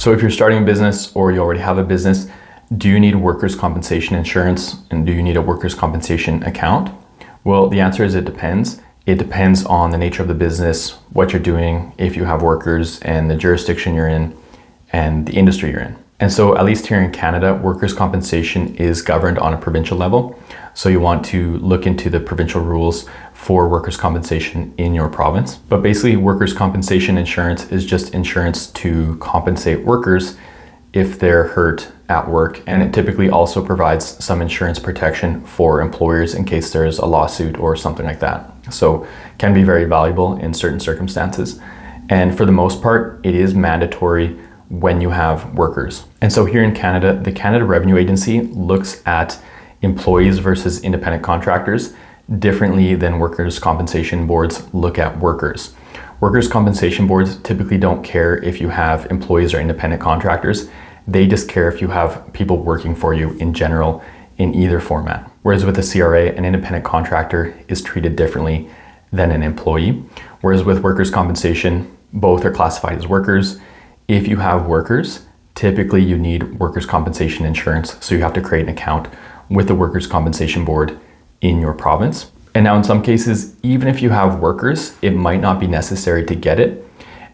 So if you're starting a business or you already have a business, do you need workers' compensation insurance and do you need a workers' compensation account? Well, the answer is it depends. It depends on the nature of the business, what you're doing, if you have workers, and the jurisdiction you're in and the industry you're in. And so at least here in Canada, workers' compensation is governed on a provincial level. So you want to look into the provincial rules for workers' compensation in your province. But basically, workers' compensation insurance is just insurance to compensate workers if they're hurt at work. And it typically also provides some insurance protection for employers in case there's a lawsuit or something like that. So can be very valuable in certain circumstances. And for the most part, it is mandatory when you have workers. And so here in Canada, the Canada Revenue Agency looks at employees versus independent contractors differently than workers' compensation boards look at workers. Workers' compensation boards typically don't care if you have employees or independent contractors. They just care if you have people working for you in general in either format. Whereas with a CRA, an independent contractor is treated differently than an employee. Whereas with workers' compensation, both are classified as workers. If you have workers, typically you need workers' compensation insurance. So you have to create an account with the workers' compensation board in your province. And now in some cases, even if you have workers, it might not be necessary to get it.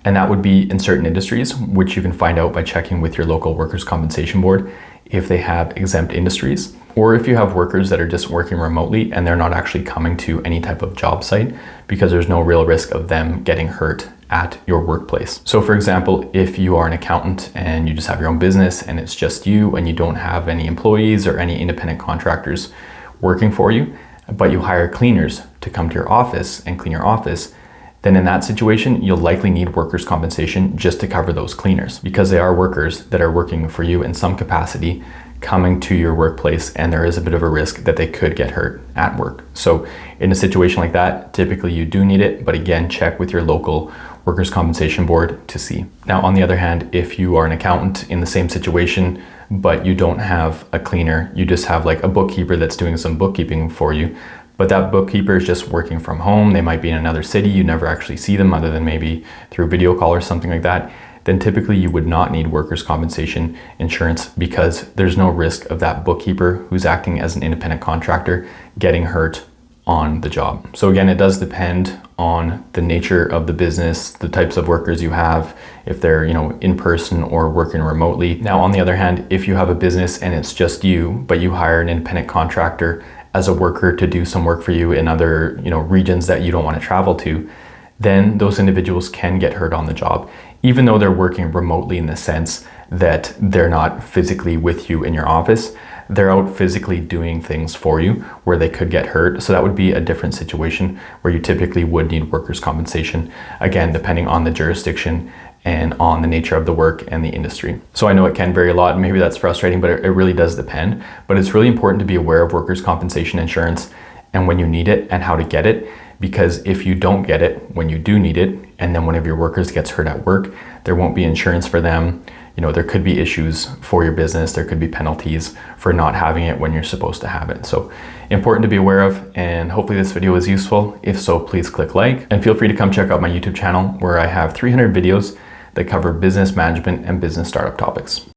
And that would be in certain industries, which you can find out by checking with your local workers' compensation board if they have exempt industries, or if you have workers that are just working remotely and they're not actually coming to any type of job site because there's no real risk of them getting hurt at your workplace. So for example, if you are an accountant and you just have your own business and it's just you and you don't have any employees or any independent contractors working for you, but you hire cleaners to come to your office and clean your office, then in that situation, you'll likely need workers' compensation just to cover those cleaners because they are workers that are working for you in some capacity coming to your workplace, and there is a bit of a risk that they could get hurt at work. So in a situation like that, typically you do need it, but again, check with your local workers' compensation board to see. Now, on the other hand, if you are an accountant in the same situation, but you don't have a cleaner, you just have like a bookkeeper that's doing some bookkeeping for you, but that bookkeeper is just working from home, they might be in another city, you never actually see them other than maybe through video call or something like that, then typically you would not need workers' compensation insurance because there's no risk of that bookkeeper who's acting as an independent contractor getting hurt on the job. So again, it does depend on the nature of the business, the types of workers you have, if they're, in person or working remotely. Now, on the other hand, if you have a business and it's just you, but you hire an independent contractor as a worker to do some work for you in other, regions that you don't want to travel to, then those individuals can get hurt on the job, even though they're working remotely in the sense that they're not physically with you in your office. They're out physically doing things for you where they could get hurt. So that would be a different situation where you typically would need workers' compensation, again, depending on the jurisdiction and on the nature of the work and the industry. So I know it can vary a lot, and maybe that's frustrating, but it really does depend. But it's really important to be aware of workers' compensation insurance and when you need it and how to get it. Because if you don't get it when you do need it, and then one of your workers gets hurt at work, there won't be insurance for them. There could be issues for your business. There could be penalties for not having it when you're supposed to have it. So important to be aware of, and hopefully this video is useful. If so, please click like, and feel free to come check out my YouTube channel where I have 300 videos that cover business management and business startup topics.